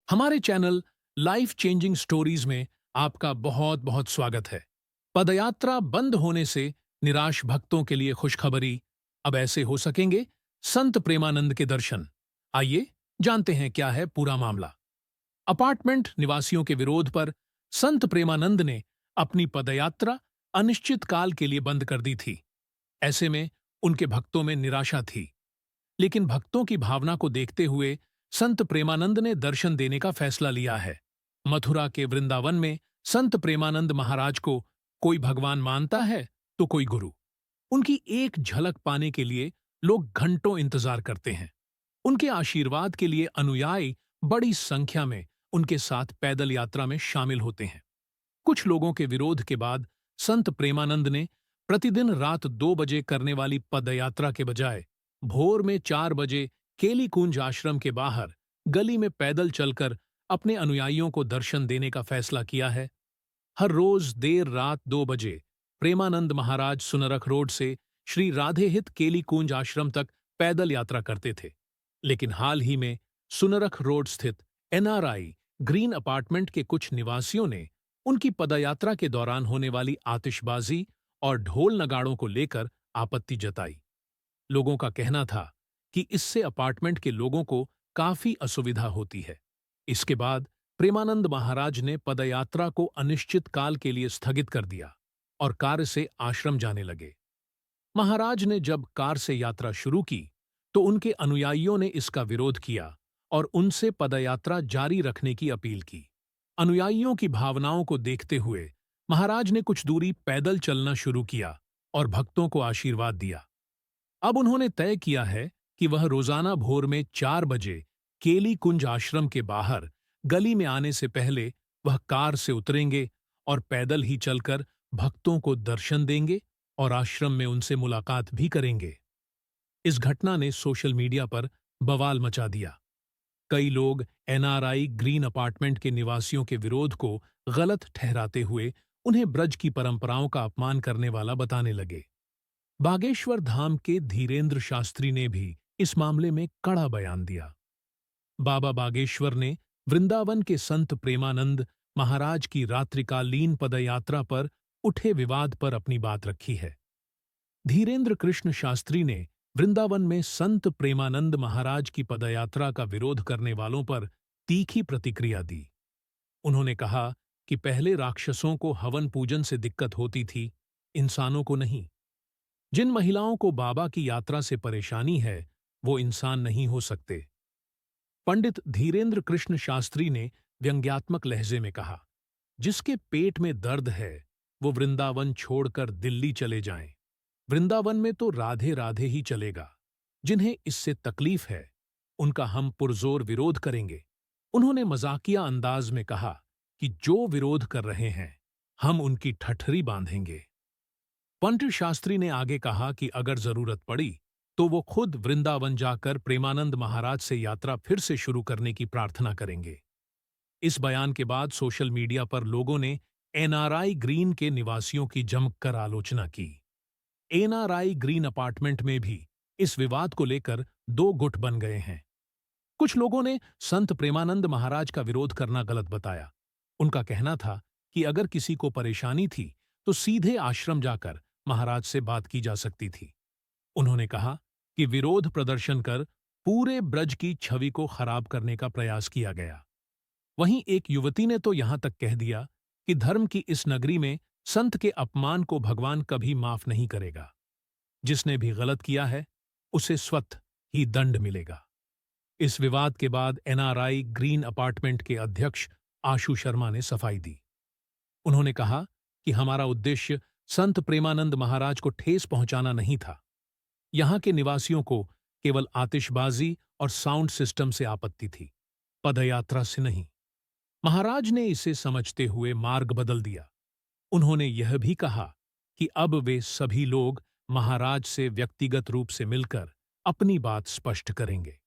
हमारे channel life changing stories में आपका बहुत बहुत स्वागत है। पदयात्रा बंद होने से निराश भक्तों के लिए खुशखबरी, अब ऐसे हो सकेंगे संत प्रेमानंद के दर्शन। आइए जानते हैं क्या है पूरा मामला। अपार्टमेंट निवासियों के विरोध पर संत प्रेमानंद ने अपनी पदयात्रा अनिश्चित काल के लिए बंद कर दी थी। ऐसे में उनके भक्तों में निराशा थी, लेकिन भक्तों की भावना को देखते हुए संत प्रेमानंद ने दर्शन देने का फैसला लिया है। मथुरा के वृंदावन में संत प्रेमानंद महाराज को कोई भगवान मानता है तो कोई गुरु। उनकी एक झलक पाने के लिए लोग घंटों इंतजार करते हैं। उनके आशीर्वाद के लिए अनुयायी बड़ी संख्या में उनके साथ पैदल यात्रा में शामिल होते हैं। कुछ लोगों के विरोध के बाद संत प्रेमानंद ने प्रतिदिन रात 2 बजे करने वाली पदयात्रा के बजाय भोर में 4 बजे केली कुंज आश्रम के बाहर गली में पैदल चलकर अपने अनुयायियों को दर्शन देने का फैसला किया है। हर रोज देर रात 2 बजे प्रेमानंद महाराज सुनरख रोड से श्री राधेहित केली कुंज आश्रम तक पैदल यात्रा करते थे, लेकिन हाल ही में सुनरख रोड स्थित एनआरआई ग्रीन अपार्टमेंट के कुछ निवासियों ने उनकी पदयात्रा के दौरान होने वाली आतिशबाजी और ढोल नगाड़ों को लेकर आपत्ति जताई। लोगों का कहना था कि इससे अपार्टमेंट के लोगों को काफी असुविधा होती है। इसके बाद प्रेमानंद महाराज ने पदयात्रा को अनिश्चित काल के लिए स्थगित कर दिया और कार से आश्रम जाने लगे। महाराज ने जब कार से यात्रा शुरू की तो उनके अनुयायियों ने इसका विरोध किया और उनसे पदयात्रा जारी रखने की अपील की। अनुयायियों की भावनाओं को देखते हुए महाराज ने कुछ दूरी पैदल चलना शुरू किया और भक्तों को आशीर्वाद दिया। अब उन्होंने तय किया है कि वह रोजाना भोर में 4 बजे केली कुंज आश्रम के बाहर गली में आने से पहले वह कार से उतरेंगे और पैदल ही चलकर भक्तों को दर्शन देंगे और आश्रम में उनसे मुलाकात भी करेंगे। इस घटना ने सोशल मीडिया पर बवाल मचा दिया। कई लोग एनआरआई ग्रीन अपार्टमेंट के निवासियों के विरोध को गलत ठहराते हुए उन्हें ब्रज की परंपराओं का अपमान करने वाला बताने लगे। बागेश्वर धाम के धीरेन्द्र शास्त्री ने भी इस मामले में कड़ा बयान दिया। बाबा बागेश्वर ने वृंदावन के संत प्रेमानंद महाराज की रात्रिकालीन पदयात्रा पर उठे विवाद पर अपनी बात रखी है। धीरेन्द्र कृष्ण शास्त्री ने वृंदावन में संत प्रेमानंद महाराज की पदयात्रा का विरोध करने वालों पर तीखी प्रतिक्रिया दी। उन्होंने कहा कि पहले राक्षसों को हवन पूजन से दिक्कत होती थी, इंसानों को नहीं। जिन महिलाओं को बाबा की यात्रा से परेशानी है वो इंसान नहीं हो सकते। पंडित धीरेन्द्र कृष्ण शास्त्री ने व्यंग्यात्मक लहजे में कहा, जिसके पेट में दर्द है वो वृंदावन छोड़कर दिल्ली चले जाएं। वृंदावन में तो राधे राधे ही चलेगा। जिन्हें इससे तकलीफ है उनका हम पुरजोर विरोध करेंगे। उन्होंने मजाकिया अंदाज में कहा कि जो विरोध कर रहे हैं हम उनकी ठठरी बांधेंगे। पंडित शास्त्री ने आगे कहा कि अगर जरूरत पड़ी तो वो खुद वृंदावन जाकर प्रेमानंद महाराज से यात्रा फिर से शुरू करने की प्रार्थना करेंगे। इस बयान के बाद सोशल मीडिया पर लोगों ने एनआरआई ग्रीन के निवासियों की जमकर आलोचना की। एनआरआई ग्रीन अपार्टमेंट में भी इस विवाद को लेकर 2 गुट बन गए हैं। कुछ लोगों ने संत प्रेमानंद महाराज का विरोध करना गलत बताया। उनका कहना था कि अगर किसी को परेशानी थी तो सीधे आश्रम जाकर महाराज से बात की जा सकती थी। उन्होंने कहा कि विरोध प्रदर्शन कर पूरे ब्रज की छवि को खराब करने का प्रयास किया गया। वहीं एक युवती ने तो यहां तक कह दिया कि धर्म की इस नगरी में संत के अपमान को भगवान कभी माफ नहीं करेगा। जिसने भी गलत किया है उसे स्वतः ही दंड मिलेगा। इस विवाद के बाद एनआरआई ग्रीन अपार्टमेंट के अध्यक्ष आशु शर्मा ने सफाई दी। उन्होंने कहा कि हमारा उद्देश्य संत प्रेमानंद महाराज को ठेस पहुंचाना नहीं था। यहां के निवासियों को केवल आतिशबाजी और साउंड सिस्टम से आपत्ति थी, पदयात्रा से नहीं। महाराज ने इसे समझते हुए मार्ग बदल दिया। उन्होंने यह भी कहा कि अब वे सभी लोग महाराज से व्यक्तिगत रूप से मिलकर अपनी बात स्पष्ट करेंगे।